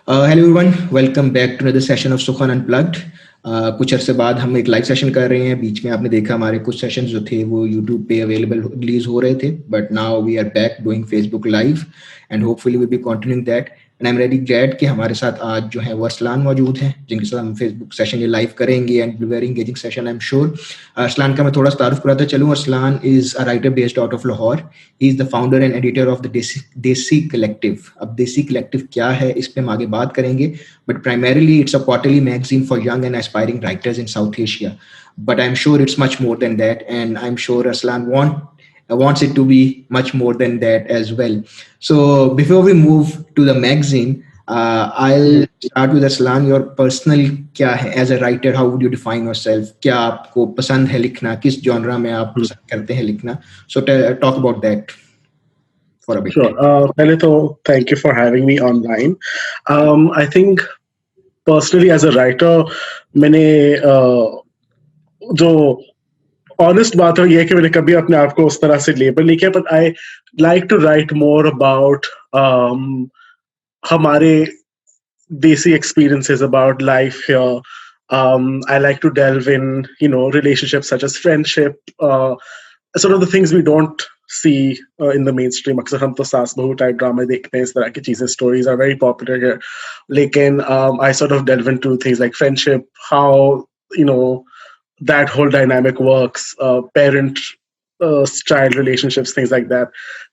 Hello everyone, welcome back to another session of Sukhan unplugged. कुछ अरसे बाद हम एक लाइव सेशन कर रहे हैं। बीच में आपने देखा हमारे कुछ सेशंस जो थे वो यूट्यूब पे अवेलेबल रिलीज हो रहे थे, but now we are back doing Facebook live and hopefully will be continuing that. And I am very glad कि हमारे साथ आज जो है वो अरसलान मौजूद हैं, जिनके साथ हम फेसबुक सेशन ये लाइव करेंगे and very engaging session I am sure. Arsalan का मैं थोड़ा सा तारुफ कराता चलूँ। Arsalan is a writer based out of Lahore. He is the founder and editor of the देसी कलेक्टिव। अब देसी कलेक्टिव क्या है इस पे हम आगे बात करेंगे, but primarily it's a quarterly magazine for young and aspiring writers in South Asia. But I'm sure it's much more than that, and I'm sure Aslan wants it to be much more than that as well. So before we move to the magazine, I'll start with Aslan. Your personal क्या है as a writer? How would you define yourself? क्या आपको पसंद है लिखना? किस genre में आप पसंद करते हैं लिखना? So talk about that for a bit. Sure. Pehle to thank you for having me online. I think personally as a writer, मैंने जो honest बात है ये है कि मैंने कभी अपने आप को उस तरह से label नहीं किया, but I like to write more about हमारे Desi experiences about life here. I like to delve in, relationships such as friendship, sort of the things we don't see in the mainstream. अक्सर हम तो सास बहू type drama देखते हैं, इस तरह की चीजें, stories are very popular here. लेकिन I sort of delve into things like friendship, how, that whole dynamic works, parent child relationships, things like that.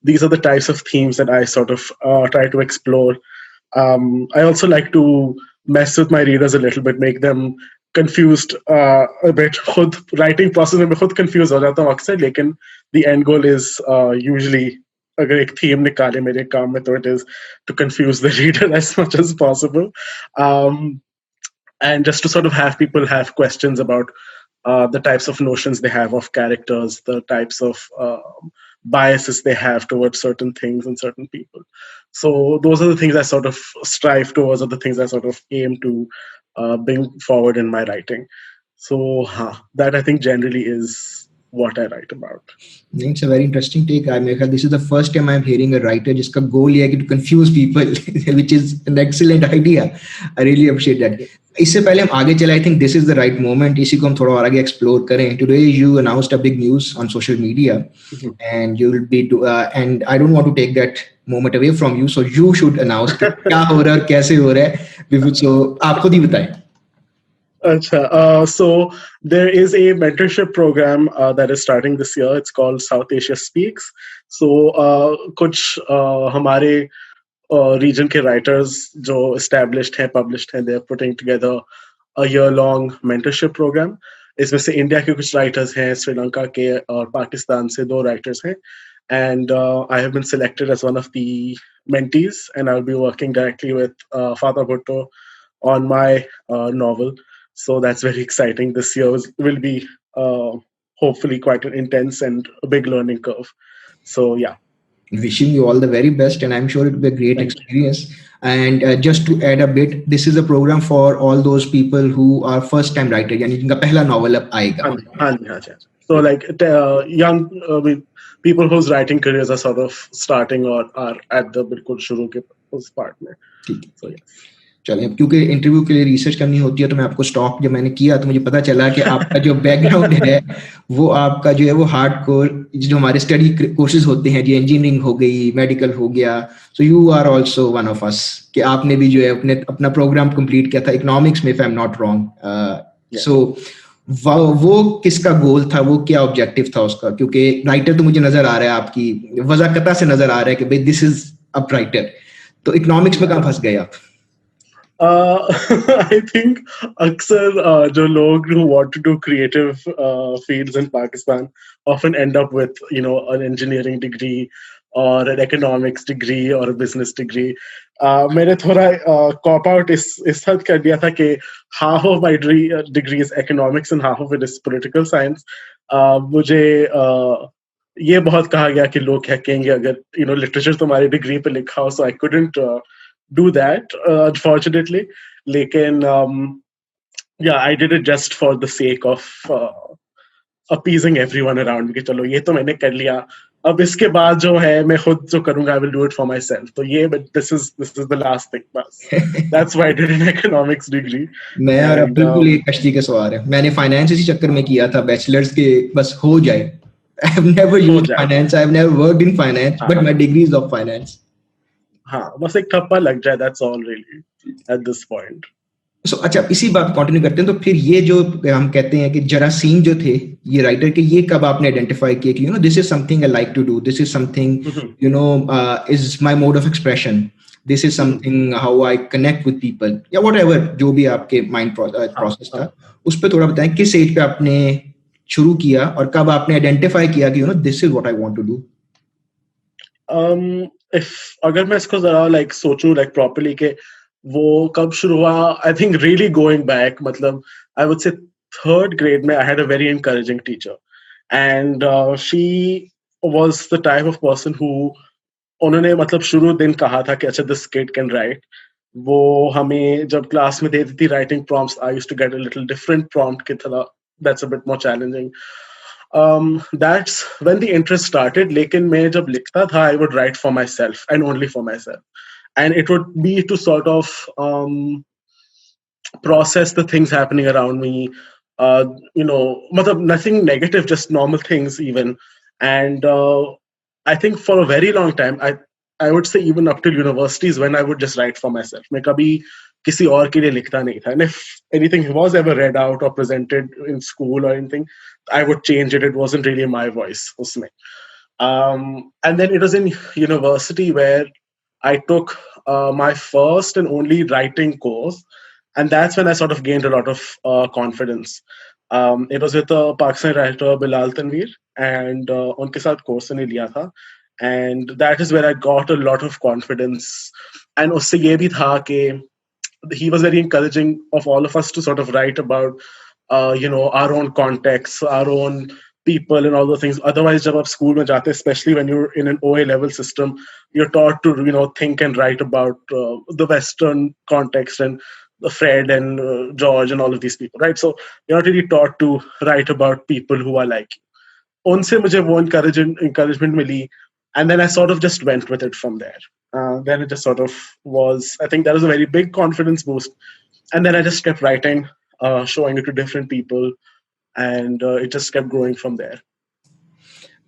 These are the types of themes that I sort of try to explore. I also like to mess with my readers a little bit, make them confused a bit. खुद writing process में मैं खुद confused हो जाता हूँ अक्सर, लेकिन the end goal is usually अगर एक theme निकाले मेरे काम में तो it is to confuse the reader as much as possible, and just to sort of have people have questions about the types of notions they have of characters, the types of biases they have towards certain things and certain people. So those are the things I sort of strive towards, or the things I sort of aim to bring forward in my writing. So that I think generally is what I write about. It's a very interesting take. This is the first time I'm hearing a writer जिसका goal ये है कि to confuse people, which is an excellent idea. I really appreciate that. इससे पहले हम आगे चले, I think this is the right moment. इसी को हम थोड़ा और आगे explore करें. Today you announced a big news on social media, and you'll be and I don't want to take that moment away from you, so you should announce क्या हो रहा है और कैसे हो रहा है. So आप खुद ही बताएं. So there is a mentorship program that is starting this year. It's called South Asia Speaks. So कुछ हमारे region के writers जो established हैं, published हैं, they're putting together a year-long mentorship program. इसमें से इंडिया के कुछ writers हैं, श्रीलंका के और पाकिस्तान से 2 writers हैं. And I have been selected as one of the mentees, and I'll be working directly with Father Bhutto on my novel. So that's very exciting. This year will be hopefully quite an intense and a big learning curve. So yeah. Wishing you all the very best, and I'm sure it will be a great experience. And just to add a bit, this is a program for all those people who are first time writer, यानी जिनका पहला novel अब आएगा. So like young people whose writing careers are sort of starting or are at the बिल्कुल शुरू के उस part में. So yeah. चलिए, क्योंकि इंटरव्यू के लिए रिसर्च करनी होती है तो मैं आपको स्टॉक जब मैंने किया तो मुझे पता चला कि आपका जो बैकग्राउंड है वो आपका जो है वो हार्डकोर जो हमारे स्टडी कोर्सेज होते हैं, जी इंजीनियरिंग हो गई, मेडिकल हो गया. So you are also one of us कि आपने भी जो है अपना प्रोग्राम कंप्लीट किया था इकोनॉमिक्स में, if I am not wrong. So वो किसका गोल था, वो क्या ऑब्जेक्टिव था उसका? क्योंकि राइटर तो मुझे नजर आ रहा है, आपकी वजाकता से नजर आ रहा है कि भाई दिस इज अ राइटर, तो इकोनॉमिक्स में कहाँ फंस गए आप? I think अक्सर जो लोग who want to do creative fields in Pakistan often end up with an engineering degree or an economics degree or a business degree. मैंने थोड़ा cop out इस हद कर दिया था कि half of my degree is economics and half of it is political science. मुझे ये बहुत कहा गया कि लोग क्या कहेंगे अगर literature तुम्हारी degree पे लिखा हो, so I couldn't do that unfortunately. Lekin yeah, I did it just for the sake of appeasing everyone around me. Chalo, ye to maine kar liya. अब इसके बाद जो है मैं खुद जो करूंगा, I will do it for myself. तो ये this is the last thing बस. That's why I did an economics degree. मैं और अब एंड बिल्कुल एक कश्ती के सवार है. मैंने फाइनेंस इसी चक्कर में किया था बैचलर्स के, बस हो जाए. आई हैव नेवर हो यूज्ड जाए. Finance, I have never worked in finance, हाँ but my degree is of finance. हाँ, बस एक ठप्पा लग जाए, that's all really at this point. So अच्छा, इसी बात कंटिन्यू करते हैं. तो फिर ये जो हम कहते हैं कि जरासीम जो थे ये राइटर के, ये कब आपने आइडेंटिफाई किया कि this is something I like to do, this is something is my mode of expression, this is something how I connect with people, या व्हाटएवर जो भी आपके माइंड हाँ प्रोसेस हाँ. था, उस पर थोड़ा बताएं. किस एज पे आपने शुरू किया और कब आपने आइडेंटिफाई किया कि this is what I want to do? If अगर मैं इसको जरा लाइक सोचूं लाइक प्रॉपर्ली के वो कब शुरू हुआ, I think really going back, मतलब I would say third grade में I had a very encouraging teacher. And she was the type of person who, उन्होंने मतलब शुरू दिन कहा था कि अच्छा दिस किड कैन राइट. वो हमें जब क्लास में देती थी writing prompts, I used to get a little different prompt की थोड़ा, that's a bit more challenging. That's when the interest started. लेकिन मैं जब लिखता था, I would write for myself and only for myself, and it would be to sort of process the things happening around me. Nothing negative, just normal things even. And I think for a very long time, I would say even up till universities, when I would just write for myself. मैं कभी किसी और के लिए लिखता नहीं था. And if anything was ever read out or presented in school or anything, I would change it. It wasn't really my voice उसमें. And then it was in university where I took my first and only writing course, and that's when I sort of gained a lot of confidence. It was with a Pakistani writer Bilal Tanveer, and उनके साथ course मैंने लिया था, and that is where I got a lot of confidence. And उससे ये भी था कि he was very encouraging of all of us to sort of write about our own contexts, our own people and all those things. Otherwise जब आप school में जाते, especially when you're in an OA level system, you're taught to think and write about the Western context and Fred and George and all of these people, right? So you're not really taught to write about people who are like you. उनसे मुझे वो encouragement milli, and then I sort of just went with it from there. Then it just sort of was, I think that was a very big confidence boost. And then I just kept writing, showing it to different people, and it just kept growing from there.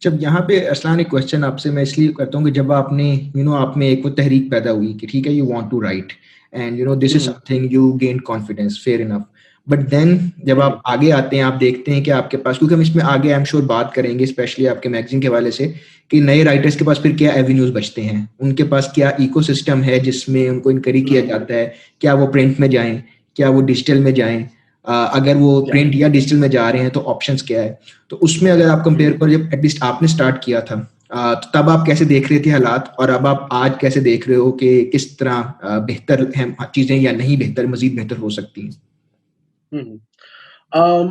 जब यहाँ पे अरसलान एक question आपसे मैं इसलिए करता हूँ कि जब आपने आप में एक वो तहरीक पैदा हुई कि ठीक है, you want to write and this is something, you gain confidence, fair enough. But then जब आप आगे आते हैं, आप देखते हैं कि आपके पास, क्योंकि हम इसमें आगे आई एम श्योर बात करेंगे स्पेशली आपके मैगजीन के हवाले से, कि नए राइटर्स के पास फिर क्या एवेन्यूज बचते हैं, उनके पास क्या इकोसिस्टम है जिसमें उनको इनकरेज किया जाता है, क्या वो प्रिंट में जाएं, क्या वो डिजिटल में जाएं, अगर वो प्रिंट या डिजिटल में जा रहे हैं तो ऑप्शंस क्या है. तो उसमें अगर आप कंपेयर करो, जब एटलीस्ट आपने स्टार्ट किया था, तो तब आप कैसे देख रहे थे हालात, और अब आप आज कैसे देख रहे हो कि किस तरह बेहतर है चीजें या नहीं बेहतर, मजीद बेहतर हो सकती हैं?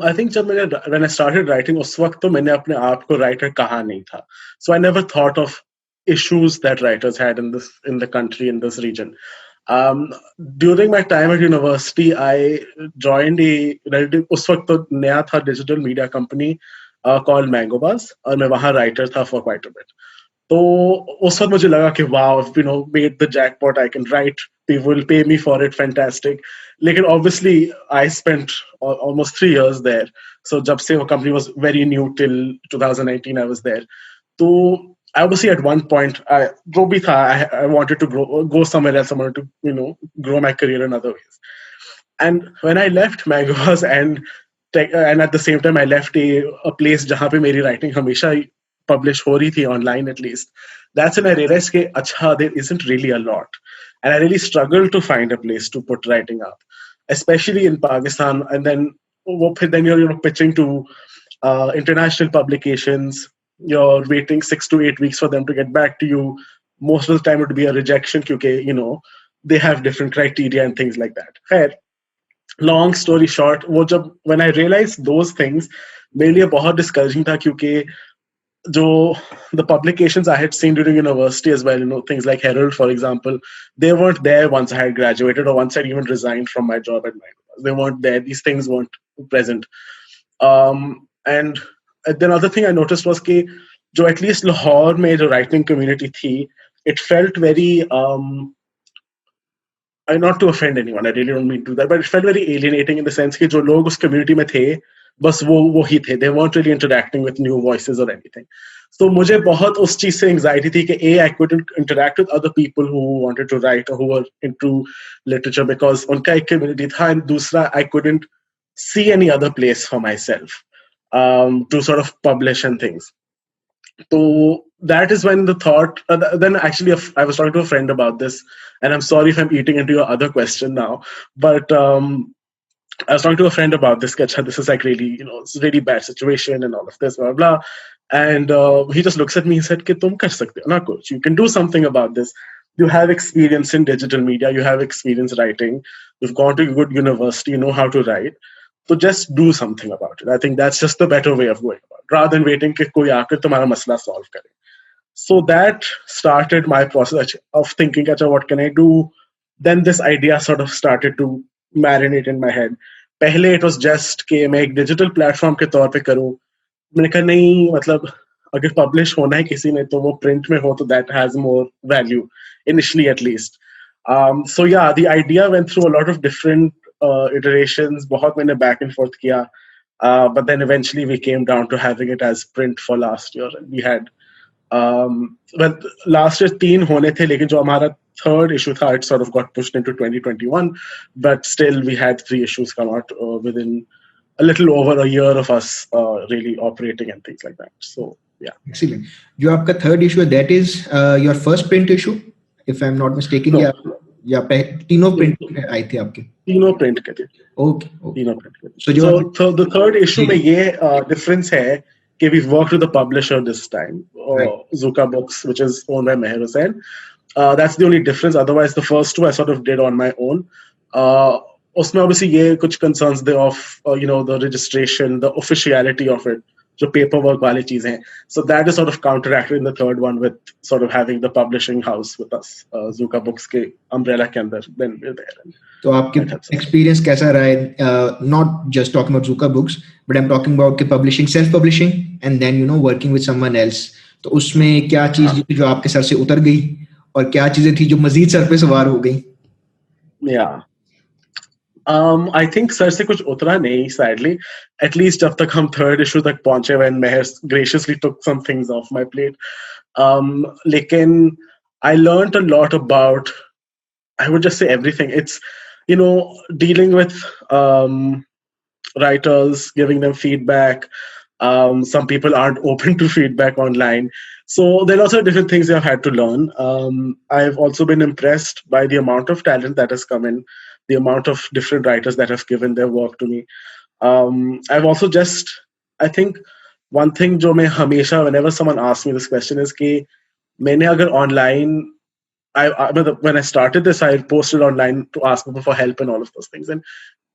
I think जब मैंने when I started writing उस वक्त तो मैंने अपने आप को राइटर कहा नहीं था. So I never thought of issues that writers had in the country, in this region. During my time at university, I joined a उस वक्त तो नया था digital media company called Mangobuzz, और मैं वहाँ writer था for quite a bit. तो उस वक्त मुझे लगा कि wow, I've made the jackpot, I can write, people will pay me for it, fantastic. Lekin obviously I spent almost 3 years there. So जब से वो company was very new till 2019 I was there. So obviously at one point जो भी था, I wanted to go somewhere else. I wanted to grow my career in other ways. And when I left Mangoes and at the same time I left a place जहाँ पे मेरी writing हमेशा publish हो रही थी online at least, that's when I realized कि अच्छा, there isn't really a lot. And I really struggled to find a place to put writing up, especially in Pakistan. And then you're pitching to international publications. You're waiting 6 to 8 weeks for them to get back to you. Most of the time it would be a rejection because they have different criteria and things like that. Khair, long story short, when I realized those things, मेरे लिए बहुत discouraging था, क्योंकि the publications I had seen during university as well, things like Herald, for example, they weren't there once I had graduated or once I even resigned from my job at Microsoft. They weren't there. These things weren't present. And then other thing I noticed was कि जो at least Lahore में जो writing community थी, it felt very not to offend anyone, I really don't mean to do that, but it felt very alienating in the sense कि जो लोग उस community में थे, बस वो ही थे. They weren't really interacting with new voices or anything. So मुझे बहुत उस चीज से anxiety थी कि I couldn't interact with other people who wanted to write or who were into literature because उनका एक community था, and दूसरा I couldn't see any other place for myself to sort of publish and things. So that is when the thought, then actually I was talking to a friend about this, and I'm sorry if I'm eating into your other question now, but I was talking to a friend about this, this is like really, it's a really bad situation and all of this, blah, blah. And he just looks at me and said, Ki tum kar sakte ho na kuch. You can do something about this. You have experience in digital media, you have experience writing, you've gone to a good university, you know how to write. So just do something about it. I think that's just the better way of going about it, rather than waiting कि कोई आकर तुम्हारा मसला solve करे. So that started my process of thinking, what can I do? Then this idea sort of started to marinate in my head. पहले it was just कि मैं एक digital platform के तौर पे करूँ. मैंने कहा नहीं, मतलब अगर publish होना है किसी में तो वो print में हो तो that has more value, initially at least. So yeah, the idea went through a lot of different iterations. बहुत मैंने back and forth किया. But then eventually we came down to having it as print for last year. And we had well, last year 3 होने थे, लेकिन जो हमारा third issue था, it sort of got pushed into 2021. But still, we had 3 issues come out within a little over a year of us really operating and things like that. So yeah. Excellent. जो आपका third issue, that is your first print issue, if I'm not mistaken. No. या तीनों print आए थे आपके? तीनों print के थे. Okay. तीनों print के थे. So the third issue में ये difference है कि we've worked with the publisher this time, Zuka Books, which is owned by Meher Hussain. That's the only difference. Otherwise, the first 2 I sort of did on my own. उसमें obviously ये कुछ concerns थे of the registration, the officiality of it, जो paperwork वाली चीजें हैं. So that is sort of counteracted in the third one with sort of having the publishing house with us, Zuka Books के umbrella के अंदर. Then we're there. तो आपके experience कैसा रहा है? Not just talking about Zuka Books, but I'm talking about के publishing, self-publishing, and then working with someone else. तो उसमें क्या चीज जो आपके सर से उतर गई और क्या चीजें थी जो मजीद सर पे सवार हो गई? Yeah. I think सर से कुछ उतरा नहीं, sadly. At least जब तक हम third issue तक पहुंचे, when Meher graciously took some things off my plate. लेकिन I learned a lot about, I would just say everything. It's, dealing with writers, giving them feedback. Some people aren't open to feedback online. So there are also different things I've had to learn. I've also been impressed by the amount of talent that has come in, the amount of different writers that have given their work to me. I've also just, I think one thing जो मैं हमेशा, whenever someone asks me this question, is कि मैंने अगर online, when I started this, I posted online to ask people for help and all of those things. And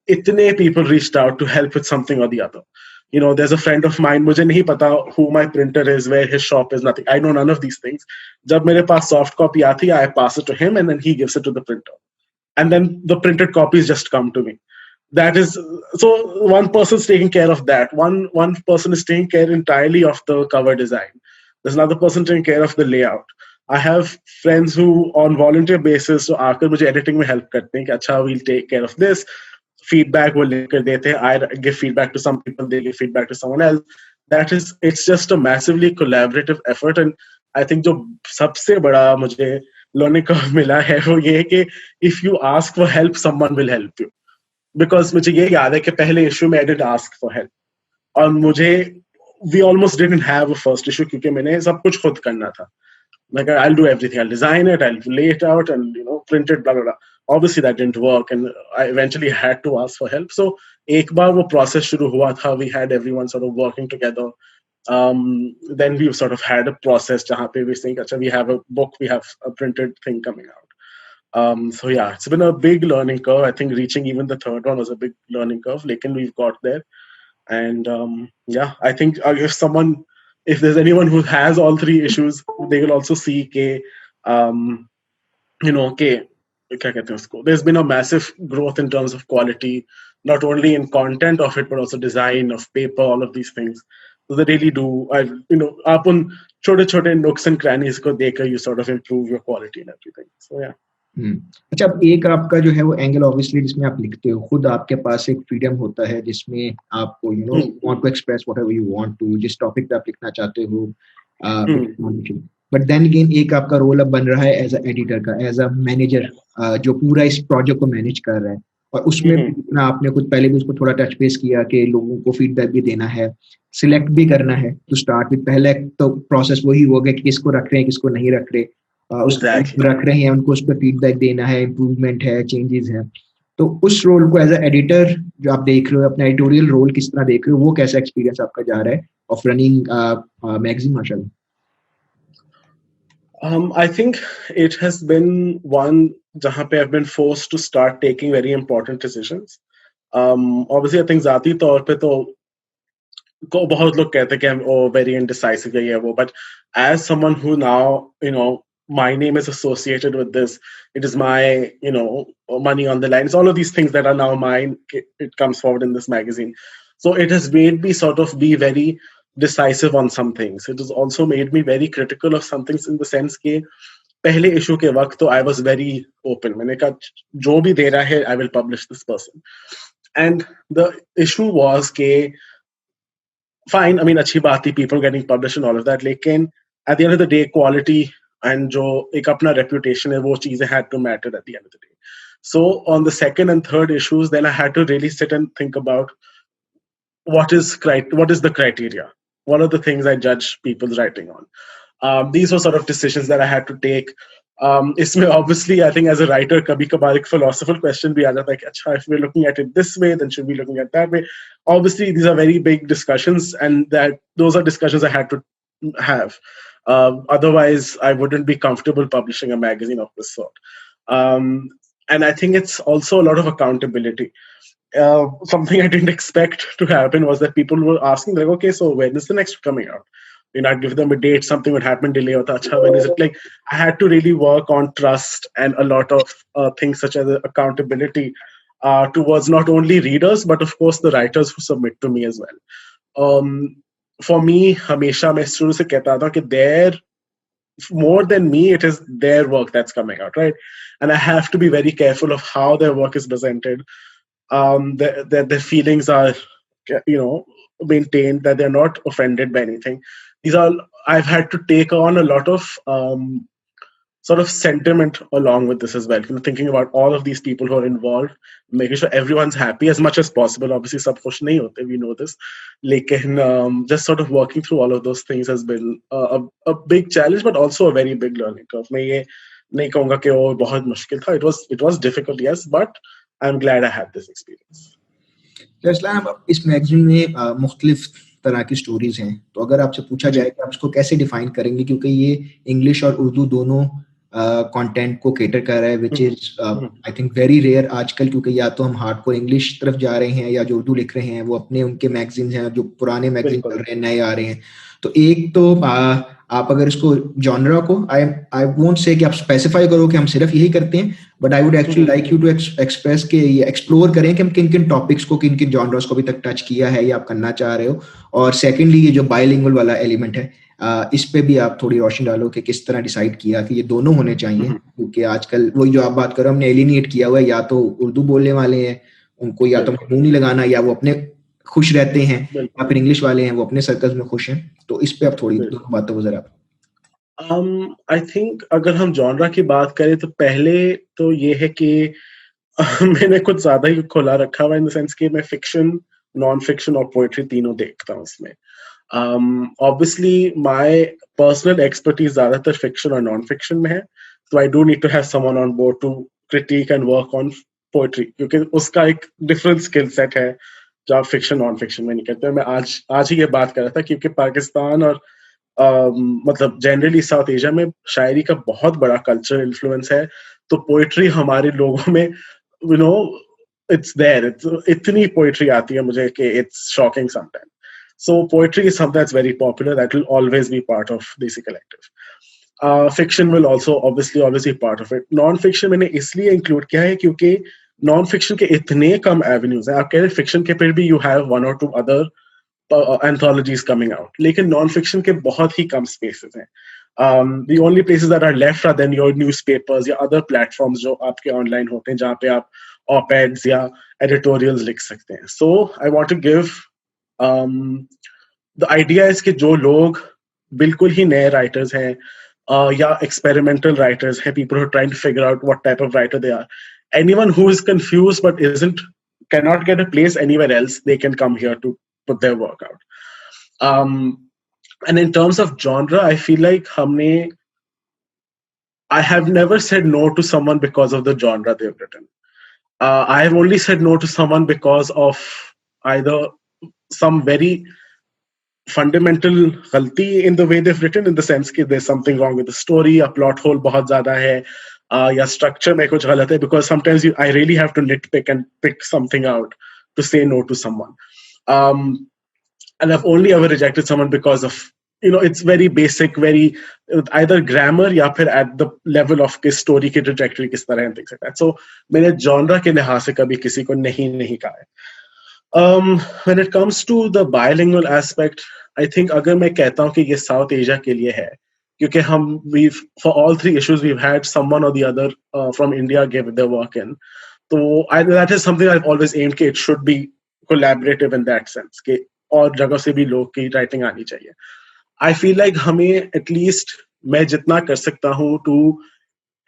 itne people reached out to help with something or the other. There's a friend of mine, मुझे नहीं पता who my printer is, where his shop is, nothing. I know none of these things. जब मेरे पास soft copy आती, I pass it to him and then he gives it to the printer. And then the printed copies just come to me. That is, so one person's taking care of that. One person is taking care entirely of the cover design. There's another person taking care of the layout. I have friends who on volunteer basis so आकर मुझे editing में help करते हैं कि अच्छा we'll take care of this. Feedback वो लेकर देते हैं. I give feedback to some people, they give feedback to someone else. It's just a massively collaborative effort, and I think जो सबसे बड़ा मुझे learning curve मिला है वो ये है कि if you ask for help, someone will help you. Because मुझे ये याद है कि पहले issue में I did ask for help. और मुझे we almost didn't have a first issue क्योंकि मैंने सब कुछ खुद करना था. Like I'll do everything. I'll design it. I'll lay it out and print it. Blah blah blah. Obviously that didn't work, and I eventually had to ask for help. So एक बार वो process शुरू हुआ था. We had everyone sort of working together. Then we sort of had a process जहाँ पे we think, अच्छा, we have a book, we have a printed thing coming out. So yeah, it's been a big learning curve. I think reaching even the third one was a big learning curve. Lekin we've got there, and yeah, I think if there's anyone who has all 3 issues, they will also see कि क्या कहते हैं उसको, there's been a massive growth in terms of quality, not only in content of it, but also design of paper, all of these things. they really do. आप उन छोटे-छोटे nooks and crannies को देखकर you sort of improve your quality and everything. So yeah. अच्छा, अब एक आपका जो है वो एंगल ऑब्वियसली जिसमें आप लिखते हो, खुद आपके पास एक फ्रीडम होता है जिसमें आपको want to express whatever you want to, जिस टॉपिक पे आप लिखना चाहते हो, बट देन अगेन एक आपका रोल अब बन रहा है एज अ एडिटर का, एज अ मैनेजर, जो पूरा इस प्रोजेक्ट को मैनेज कर रहा है, और उसमें भी आपने कुछ पहले भी उसको थोड़ा टच बेस किया कि लोगों को फीडबैक भी देना है, सिलेक्ट भी करना है टू स्टार्ट विद। पहले तो प्रोसेस वही हो गया कि किसको रख रहे हैं किसको नहीं रख रहे, Exactly. रख रहे हैं उनको उस पर फीडबैक देना है, इम्प्रूवमेंट है, चेंजेस है। तो उस रोल को एज अ एडिटर जो आप देख रहे हो, अपना एडिटोरियल रोल किस तरह देख रहे हो, वो कैसा एक्सपीरियंस आपका जा रहा है ऑफ रनिंग मैगजीन माशाल्लाह? I think it has been one जहाँ पे I've been forced to start taking very important decisions. Obviously, I think ज़ाती तौर पे तो को बहुत लोग कहते हैं कि I'm very indecisive ये वो, but as someone who now my name is associated with this, it is my money on the line. It's all of these things that are now mine. It comes forward in this magazine, so it has made me sort of be very decisive on some things. It has also made me very critical of some things in the sense कि पहले issue के वक्त तो I was very open. मैंने कहा जो भी दे रहा है I will publish this person, and the issue was कि fine, I mean, अच्छी बात थी, people getting published and all of that, लेकिन at the end of the day, quality and जो एक अपना reputation है, वो चीजें had to matter at the end of the day. So on the second and third issues, then I had to really sit and think about what is the criteria? What are the things I judge people's writing on? These were sort of decisions that I had to take. इसमें obviously I think as a writer कभी कभार एक philosophical question भी आ जाता है कि अच्छा, if we're looking at it this way, then should we be looking at that way? Obviously these are very big discussions, and those are discussions I had to have. Otherwise I wouldn't be comfortable publishing a magazine of this sort. And I think it's also a lot of accountability. Something I didn't expect to happen was that people were asking like, okay, so when is the next coming out? I'd give them a date, something would happen, delay hota, acha, when is it? Like, I had to really work on trust and a lot of things such as accountability towards not only readers, but of course the writers who submit to me as well. For me, hamesha main shuru se kehta tha ki more than me, it is their work that's coming out, right? And I have to be very careful of how their work is presented, that their feelings are, maintained, that they're not offended by anything. I've had to take on a lot of sort of sentiment along with this as well. Thinking about all of these people who are involved, making sure everyone's happy as much as possible. Obviously, sab khush nahi hote, we know this. Lekin just sort of working through all of those things has been a big challenge, but also a very big learning curve. मैं ये नहीं कहूँगा कि वो बहुत मुश्किल था. It was difficult, yes, but I'm glad I had this experience. Arsalan, इस मैगजीन में मुख्तलिफ तरह की स्टोरीज हैं, तो अगर आपसे पूछा जाए कि आप इसको कैसे डिफाइन करेंगे, क्योंकि ये इंग्लिश और उर्दू दोनों कंटेंट को केटर कर रहा है, which is I think very rare आजकल, क्योंकि या तो हम हार्डकोर इंग्लिश तरफ जा रहे हैं या जो उर्दू लिख रहे हैं वो अपने उनके मैगजीन हैं, जो पुराने मैगजीन चल रहे हैं नए आ रहे हैं। तो एक तो आप अगर इसको जॉनरा को आई वोंट से कि आप स्पेसिफाई करो कि हम सिर्फ यही करते हैं, but I would actually like you to express के ये एक्सप्लोर करें कि हम किन किन टॉपिक्स को, किन किन जॉनर्स को अभी तक टच किया है या आप करना चाह रहे हो। और सेकेंडली ये जो बाइलिंगुअल वाला एलिमेंट है, इस पे भी आप थोड़ी रोशनी डालो कि किस तरह डिसाइड किया कि ये दोनों होने चाहिए, क्योंकि आजकल वही जो आप बात करो, हमने एलिनेट किया हुआ है, या तो उर्दू बोलने वाले हैं उनको या तो मुंह नहीं लगाना, या वो अपने खुश रहते हैं, या फिर इंग्लिश वाले हैं वो अपने सर्कल्स में खुश हैं। तो इस पे आप थोड़ी दोनों बातों को जरा आई थिंक अगर हम जॉनरा की बात करें तो पहले तो ये है कि मैंने कुछ ज्यादा ही खुला रखा हुआ, इन द सेंस कि मैं फिक्शन, नॉन फिक्शन और पोएट्री तीनों देखता हूँ इसमें। Obviously my personal expertise ज्यादातर fiction और non-fiction में है, so I do need to have someone on board to critique and work on poetry, क्योंकि उसका एक different skill set है जो आप fiction non-fiction में नहीं करते। मैं आज ही ये बात कर रहा था, क्योंकि पाकिस्तान और मतलब जनरली साउथ एशिया में शायरी का बहुत बड़ा कल्चरल इन्फ्लुएंस है, तो पोएट्री हमारे लोगों में it's there, इतनी पोएट्री आती है मुझे कि it's shocking sometimes. So poetry is something that's very popular, that will always be part of Desi Collective. Fiction will also obviously always be part of it. Non-fiction मैंने इसलिए include किया है क्योंकि non-fiction के इतने कम avenues हैं। आप कह रहे fiction के फिर भी you have one or two other anthologies coming out. लेकिन non-fiction के बहुत ही कम spaces हैं. The only places that are left are then your newspapers या other platforms जो आपके online होते हैं जहाँ पे आप op-eds या editorials लिख सकते हैं. So I want to give the idea is कि जो लोग बिल्कुल ही नए writers हैं या experimental writers हैं, people who are trying to figure out what type of writer they are. Anyone who is confused but cannot get a place anywhere else, they can come here to put their work out. And in terms of genre, I feel like I have never said no to someone because of the genre they've written. I have only said no to someone because of either some very fundamental ghalti in the way they've written, in the sense that there's something wrong with the story, a plot hole bahut zyada hai, ya structure mein kuch galat hai, because sometimes I really have to nitpick and pick something out to say no to someone. And I've only ever rejected someone because of, it's very basic, very either grammar ya phir at the level of kis story ki trajectory kis tarah and things like that. So maine genre ke lihaz se kabhi kisi ko nahi kaha hai. When it comes to the bilingual aspect, I think agar मैं कहता हूँ कि ये South Asia के लिए है, क्योंकि we've for all three issues we've had someone or the other from India give their work in. So that is something I've always aimed कि it should be collaborative in that sense कि और जगह से भी लोग की writing आनी चाहिए. I feel like हमें at least मैं जितना कर सकता हूँ to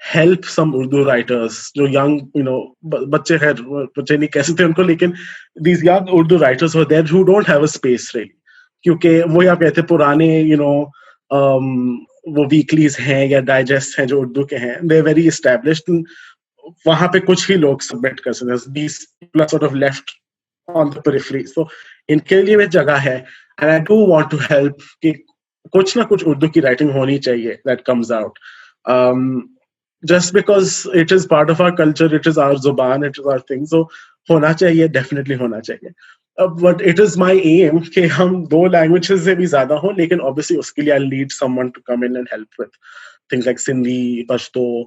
help some Urdu writers, जो young, बच्चे नहीं कह सकते उनको, लेकिन these young Urdu writers who are there who don't have a space really, क्योंकि वो आप कहते पुराने, वो weeklies हैं या digests हैं जो उर्दू के हैं, they're very established, वहाँ पे कुछ ही लोग submit कर सकते हैं, these people are sort of left on the periphery, so इनके लिए भी जगह है, and I do want to help कि कुछ ना कुछ उर्दू की writing होनी चाहिए that comes out. Just because it is part of our culture, it is our zuban, it is our thing. So होना चाहिए, definitely होना चाहिए. But it is my aim कि हम 2 languages से भी ज़्यादा हो, लेकिन obviously उसके लिए I'll need someone to come in and help with things like Sindhi, Pashto,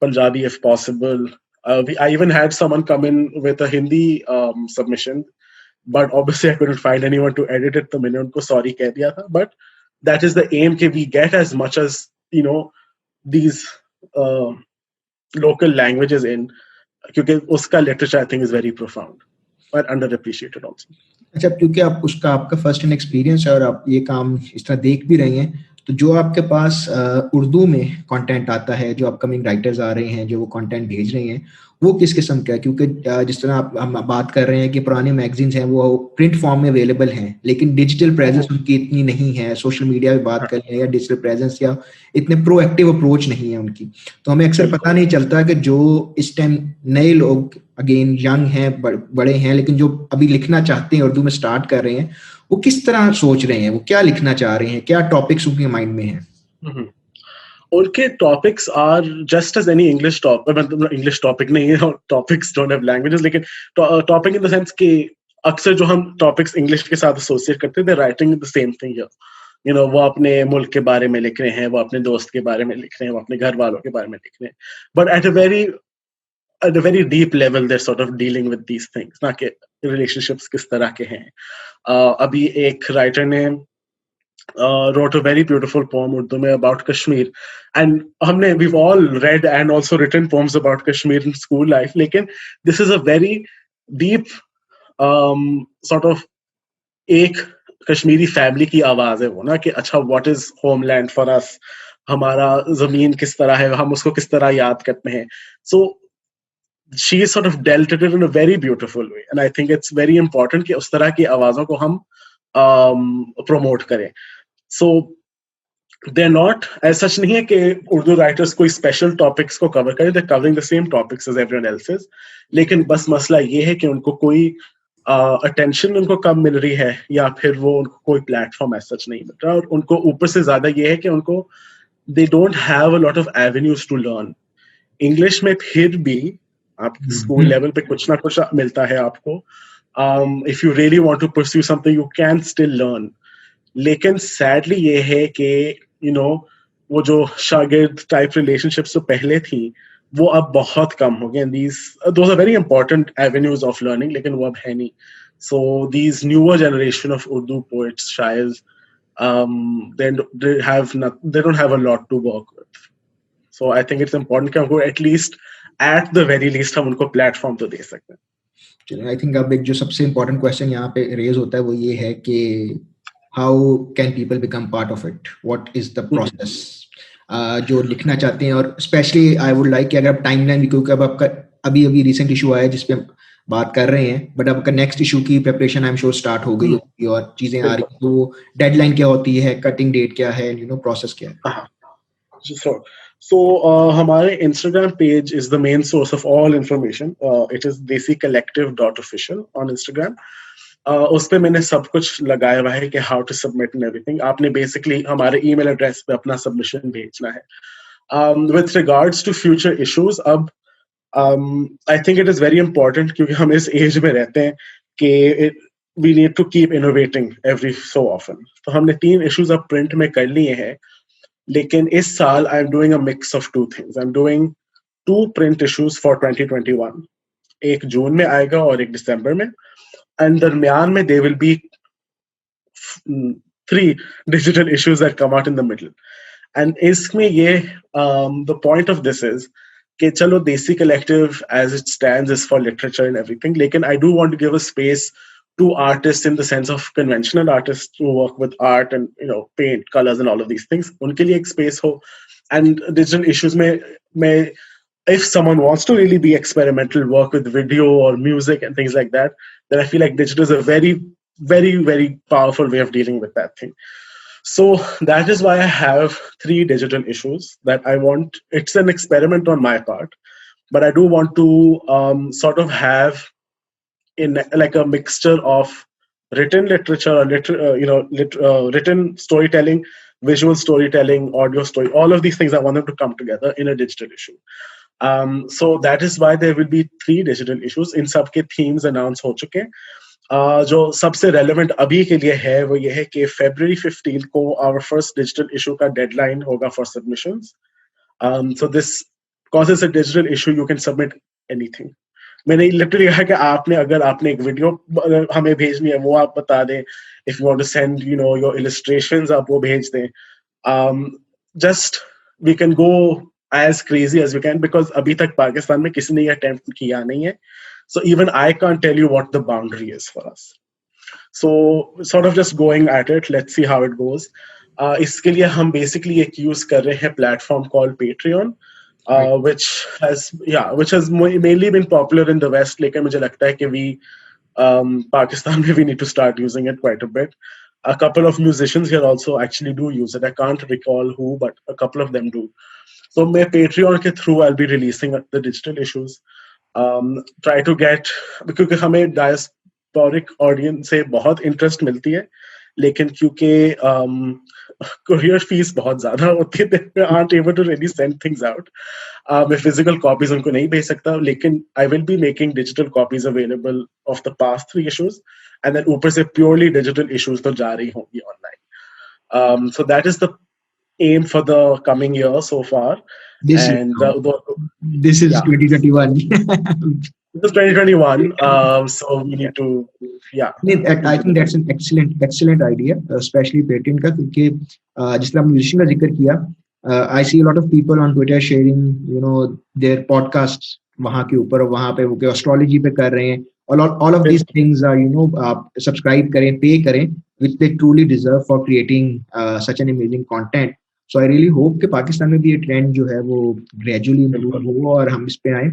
Punjabi if possible. I even had someone come in with a Hindi submission, but obviously I couldn't find anyone to edit it. तो मैंने उनको sorry कह दिया था. But that is the aim कि we get as much as, these local languages in, क्योंकि उसका literature I think is very profound but underappreciated also. अच्छा, क्योंकि आपका फर्स्ट हैंड एक्सपीरियंस है और आप ये काम इस तरह देख भी रही हैं, तो जो आपके पास उर्दू में कंटेंट आता है, जो अपकमिंग राइटर्स आ रहे हैं, जो वो कंटेंट भेज रहे हैं, वो किस किस्म का है? क्योंकि जिस तरह हम बात कर रहे हैं कि पुराने मैगजीन्स हैं वो प्रिंट फॉर्म में अवेलेबल हैं, लेकिन डिजिटल प्रेजेंस उनकी इतनी नहीं है, सोशल मीडिया पे बात करें या डिजिटल प्रेजेंस या इतने प्रोएक्टिव अप्रोच नहीं है उनकी, तो हमें अक्सर पता नहीं चलता कि जो इस टाइम नए लोग अगेन यंग हैं, बड़े हैं, लेकिन जो अभी लिखना चाहते हैं, उर्दू में स्टार्ट कर रहे हैं, वो किस तरह सोच रहे हैं, वो क्या लिखना चाह रहे हैं, क्या टॉपिक्स उनके माइंड में हैं? उनके topics are just as any English topic, मतलब इंग्लिश टॉपिक नहीं है, टॉपिक्स डोंट हैव लैंग्वेजेस, लेकिन टॉपिक इन द सेंस कि अक्सर जो हम टॉपिक्स इंग्लिश के साथ एसोसिएट करते हैं, they writing the same thing here. वो अपने मुल्क के बारे में लिख रहे हैं, वो अपने दोस्त के बारे में लिख रहे हैं, वो अपने घर वालों के बारे में लिख रहे हैं, but at a very deep level they're sort of dealing with these things, ना कि relationships किस तरह के हैं. अभी एक writer ने wrote a very beautiful poem Urdu में about Kashmir, and we've all read and also written poems about Kashmir in school life, लेकिन this is a very deep sort of एक कश्मीरी फैमिली की आवाज है वो, ना कि अच्छा what is homeland for us, हमारा जमीन किस तरह है, हम उसको किस तरह याद करते हैं. So she sort of dealt it in a very beautiful way, and I think it's very important कि उस तरह की आवाजों को हम promote करें. So they're not as such नहीं है कि उर्दू राइटर्स कोई स्पेशल टॉपिक्स को कवर करें, they're covering the same topics as everyone else is, लेकिन बस मसला ये है कि उनको कोई अटेंशन उनको कम मिल रही है, या फिर वो उनको कोई प्लेटफॉर्म एज सच नहीं मिल रहा, और उनको ऊपर से ज्यादा ये है कि उनको they don't have a lot of avenues to learn. English में फिर भी आप स्कूल लेवल पे कुछ ना कुछ मिलता है आपको. If you really want to pursue something, you can still learn. लेकिन सैडली ये है कि वो जो शागिर्द टाइप रिलेशनशिप्स तो पहले थी, वो अब बहुत कम हो गए. Those are very important avenues of learning, लेकिन वो अब है नहीं. So these newer generation of Urdu poets, shayars, they don't have a lot to work with. So I think it's important कि हमको at least, at the very least, हम उनको platform तो दे सकते हैं. आई थिंक अब एक जो सबसे इम्पोर्टेंट क्वेश्चन यहाँ पे रेज होता है वो ये है कि how can people become part of it, what is the process. जो लिखना चाहते हैं, और स्पेशली आई वुड लाइक कि अगर आप टाइमलाइन, क्योंकि अब आपका अभी अभी रिसेंट इशू आया है जिसपे हम बात कर रहे हैं, बट अब आपका नेक्स्ट इशू की preparation I am sure start हो गई होगी और चीजें आ रही हैं, तो डेडलाइन क्या होती है, कटिंग डेट क्या है, यू नो प्रोसेस क्या है. So हमारे Instagram page is the main source of all information. It is desicollective.official on Instagram. उस पे मैंने सब कुछ लगाया हुआ है कि how to submit and everything. आपने basically हमारे email address पे अपना submission भेजना है. With regards to future issues, अब I think it is very important क्योंकि हम इस age में रहते हैं कि we need to keep innovating every so often. तो हमने 3 issues अब print में कर लिए हैं. लेकिन इस साल I am doing a mix of 2 things. I am doing 2 print issues for 2021. एक जून में आएगा और एक दिसंबर में. एंड दरमियान में there will be 3 digital issues that come out in the middle. And इसमें ये the point of this is कि चलो Desi collective as it stands is for literature and everything, लेकिन I do want to give a space to artists in the sense of conventional artists who work with art and paint, colors and all of these things. Unke liye ek space ho. And digital issues mein if someone wants to really be experimental, work with video or music and things like that, then I feel like digital is a very, very, very powerful way of dealing with that thing. So that is why I have 3 digital issues that I want. It's an experiment on my part, but I do want to sort of have in like a mixture of written literature or written storytelling, visual storytelling, audio story, all of these things. I want them to come together in a digital issue. So that is why there will be 3 digital issues. In सब के themes announce हो चुके हैं. जो सबसे relevant अभी के लिए है वो ये है कि February 15 को our first digital issue का deadline होगा for submissions. So this, because it's a digital issue, you can submit anything. मैंने लिटरली कहा कि अगर आपने एक वीडियो हमें भेजनी है वो आप बता दें. If you want to send your illustrations आप वो भेज दें. Just we can go as crazy as we can, because अभी तक पाकिस्तान में किसी ने ये अटेम्प्ट किया नहीं है. So even I can't tell you what the boundary is for us. So sort of just going at it, let's see how it goes. इसके लिए हम बेसिकली एक यूज कर रहे हैं platform called Patreon. Which has mainly been popular in the West. लेकिन मुझे लगता है कि Pakistan we need to start using it quite a bit. A couple of musicians here also actually do use it. I can't recall who, but a couple of them do. So my Patreon के through I'll be releasing the digital issues. Try to get, क्योंकि हमें diasporic audience से बहुत interest मिलती है, लेकिन क्योंकि courier fees बहुत ज्यादा होती है, they aren't able to really send things out. मैं physical copies उनको नहीं भेज सकता, लेकिन I will be making digital copies available of the past 3 issues, and then ऊपर से purely digital issues तो जा रही होंगी online. So that is the aim for the coming year so far. This is 2021. It was 2021, so we need to, I think that's an excellent idea, especially patent का, क्योंकि जिस तरह musician का जिक्र किया, I see a lot of people on Twitter sharing, their podcasts वहाँ के ऊपर, वहाँ पे वो astrology पे कर रहे हैं, all of these things are, subscribe करें, pay करें, which they truly deserve for creating such an amazing content. So I really hope कि पाकिस्तान में भी ये ट्रेंड जो है वो gradually improve हो और हम इस पे आए.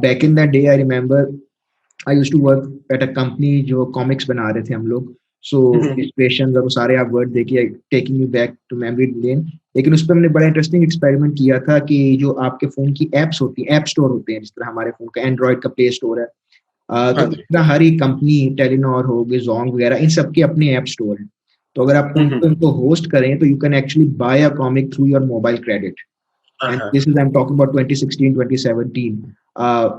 Back in that day, I remember I used to work at a company जो comics बना रहे थे हम लोग. So inspirations और सारे आप वर्ड देखिए, taking me back to memory lane. लेकिन उस पर हमने बड़ा इंटरेस्टिंग एक्सपेरिमेंट किया था कि जो आपके फोन की एप्स होती हैं, ऐप स्टोर होते हैं, जिस तरह हमारे फोन का एंड्रॉइड का प्ले स्टोर है, तो हर एक कंपनी, टेलीनॉर हो गई, जोंग वगैरह, इन सब के अपने ऐप स्टोर है. तो अगर आप उनको होस्ट करें तो you can actually buy a comic through your mobile credit. And this is, I'm talking about 2016, 2017.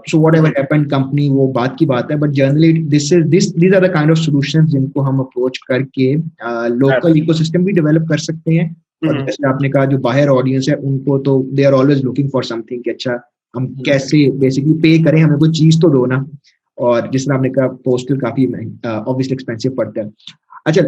So whatever happened, company वो बात की बात है, but generally these are the kind of solutions जिनको हम approach करके local ecosystem भी develop कर सकते हैं. और जैसे आपने कहा जो बाहर audience है उनको तो they are always looking for something कि अच्छा हम कैसे बेसिकली पे करें, हमें कोई चीज तो दो ना। और जिस तरह आपने कहा पोस्टल काफी ऑब्वियसली एक्सपेंसिव पड़ता है। अच्छा,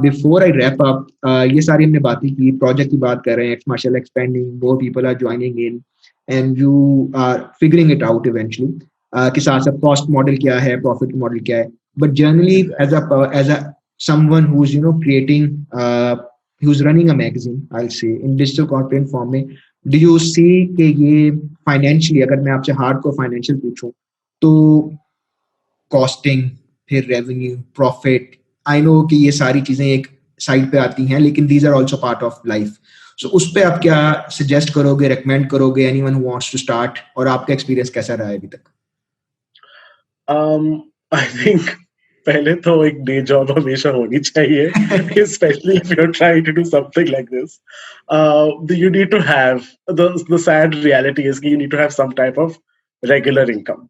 बिफोर आई रैप अप, ये सारी हमने बातें की, प्रोजेक्ट की बात कर रहे हैं, marshal expanding, more people are joining in and you are figuring it out eventually कि साथ साथ कॉस्ट मॉडल क्या है, प्रॉफिट मॉडल क्या है। But generally as a someone who's creating who's running a magazine, I'll say in digital content form में, do you see कि ये financially, अगर मैं आपसे हार्ड को फाइनेंशियल पूछूं तो कॉस्टिंग, फिर रेवेन्यू, प्रॉफिट, आई नो कि ये सारी चीजें एक साइड पे आती हैं, लेकिन these are also part of life. So उस पे आप क्या सजेस्ट करोगे, रेकमेंड करोगे anyone who wants to start, और आपका एक्सपीरियंस कैसा रहा है अभी तक? आई थिंक पहले तो एक डे जॉब हमेशा होनी चाहिए, especially if you're trying to do something like this. You need to have the sad reality is you need to have some type of regular income.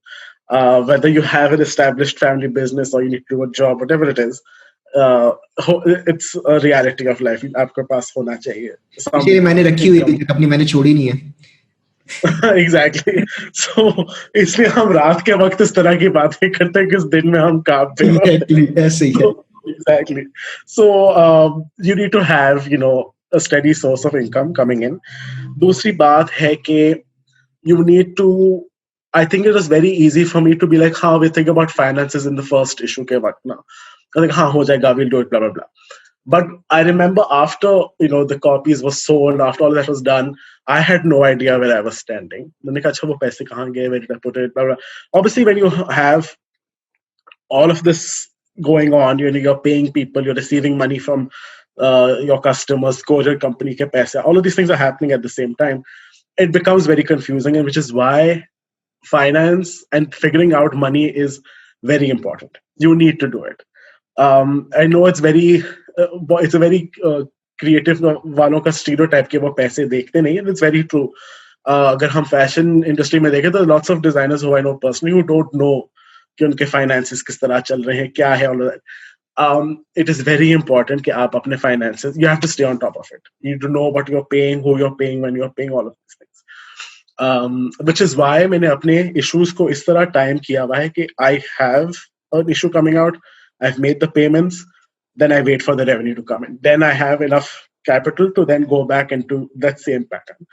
Whether you have an established family business or you need to do a job, whatever it is, uh, it's a reality of life. आपके पास होना चाहिए some इसीलिए मैंने रखी हुई थी income. अपनी, मैंने छोड़ी नहीं है। एग्जैक्टली सो इसलिए हम रात के वक्त इस तरह की बातें करते हैं कि इस दिन में हम काम पे होते एग्जैक्टली ऐसे ही है। हैं exactly so you need to have a steady source of income coming in. दूसरी बात है कि you need to, I think it was very easy for me to be like how we think about finances in the first issue के वक्त ना, I think हाँ हो जाएगा, we'll do it, blah blah blah. But I remember after the copies were sold, after all that was done, I had no idea where I was standing. मैंने कहा अच्छा वो पैसे कहाँ गए, where did I put it, blah, blah. Obviously when you have all of this going on, you're paying people, you're receiving money from your customers, courier company ke paise, all of these things are happening at the same time. It becomes very confusing, and which is why finance and figuring out money is very important. You need to do it. I know it's a very creative वालों का stereotype कि वो पैसे देखते नहीं है. It's very true. अगर हम fashion industry में देखें तो lots of designers who I know personally who don't know कि उनके finances किस तरह चल रहे हैं, क्या है, all of that. It is very important कि आप अपने finances, you have to stay on top of it. You need to know what you're paying, who you're paying, when you're paying, all of these things. Which is why मैंने अपने issues को इस तरह time किया हुआ है कि I have an issue coming out, I've made the payments, then I wait for the revenue to come in. Then I have enough capital to then go back into that same pattern.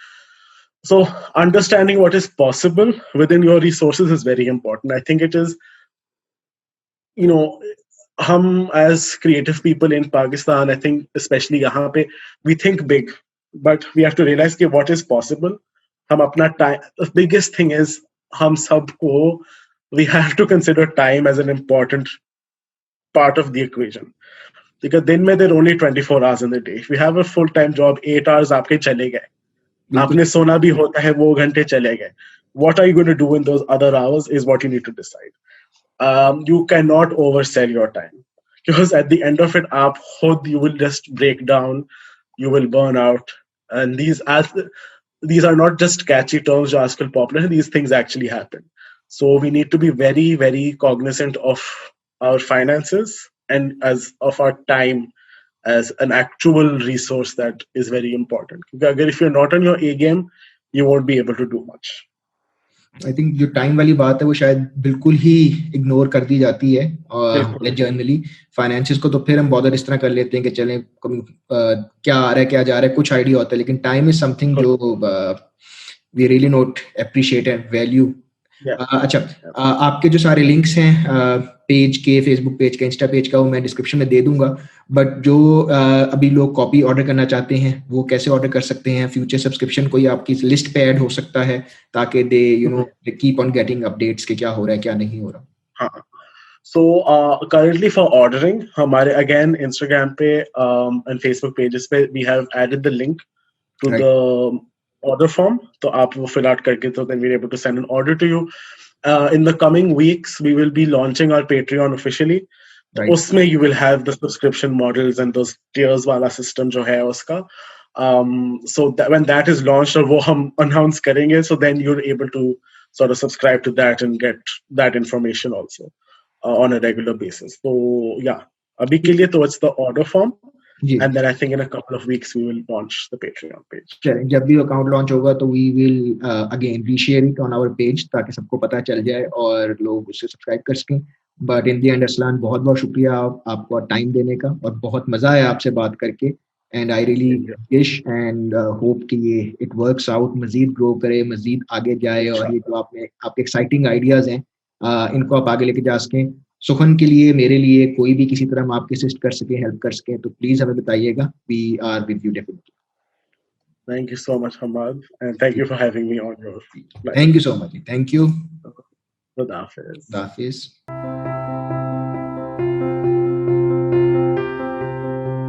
So understanding what is possible within your resources is very important. I think it is, hum as creative people in Pakistan, I think especially yahan pe, we think big, but we have to realize कि what is possible. Hum apna time, the biggest thing is hum sabko, we have to consider time as an important part of the equation. Because दिन में there are only 24 hours in the day. If you have a full-time job, 8 hours आपके चले गए. आपने सोना भी होता है, वो घंटे चले गए. What are you going to do in those other hours is what you need to decide. You cannot oversell your time. Because at the end of it, you will just break down, you will burn out. And these are not just catchy terms जो आजकल popular हैं, these things actually happen. So we need to be very, very cognizant of our finances and as of our time as an actual resource that is very important. Because if you're not on your A game, you won't be able to do much. I think जो time वाली बात है वो शायद बिल्कुल ही ignore कर दी जाती है जनरली। फाइनेंसिस को तो फिर हम बॉदर इस तरह कर लेते हैं कि चलें क्या आ रहा है क्या जा रहा है, कुछ आइडिया होता है, लेकिन टाइम इज समथिंग जो we really not appreciate and value. अच्छा, आपके जो सारे लिंक्स हैं पेज के, फेसबुक पेज का, इंस्टा पेज का, वो मैं डिस्क्रिप्शन में दे दूंगा। बट जो अभी लोग कॉपी ऑर्डर करना चाहते हैं वो कैसे ऑर्डर कर सकते हैं? फ्यूचर सब्सक्रिप्शन कोई आपकी लिस्ट पे ऐड हो सकता है ताकि they keep on getting updates के क्या हो रहा है क्या नहीं हो रहा? हाँ, so currently for ordering हमारे again Instagram पे and Facebook pages पे we have added the link to the order form, तो आप वो fill out करके तो then we're able to send an order to you. In the coming weeks we will be launching our Patreon officially. उसमें you will have the subscription models and those tiers वाला system जो है उसका. So that when that is launched और वो हम announce करेंगे, so then you're able to sort of subscribe to that and get that information also on a regular basis. So yeah, abhi ke liye to it's the order form. Ji And then I think in a couple of weeks we will launch the Patreon page. जब भी account launch होगा तो we will again reshare it on our page ताकि सबको पता चल जाए और लोग उससे सब्सक्राइब कर सकें. But in the and Arsalan बहुत बहुत शुक्रिया आपको टाइम देने का और बहुत मजा आया आपसे बात करके. And I really wish and hope कि ये इट वर्क्स आउट, मजीद ग्रो करे, मजीद आगे जाए और ये जो आपके एक्साइटिंग आइडियाज हैं इनको आप आगे लेके जा सकें. सुखन के लिए, मेरे लिए, कोई भी किसी तरह हम आपके असिस्ट कर सके, हेल्प कर सके तो प्लीज हमें बताइएगा. We are with you definitely. Thank you so much, Hammad, and thank you for having me on your live. Thank you so much. Thank you. Good afternoon. Hafiz.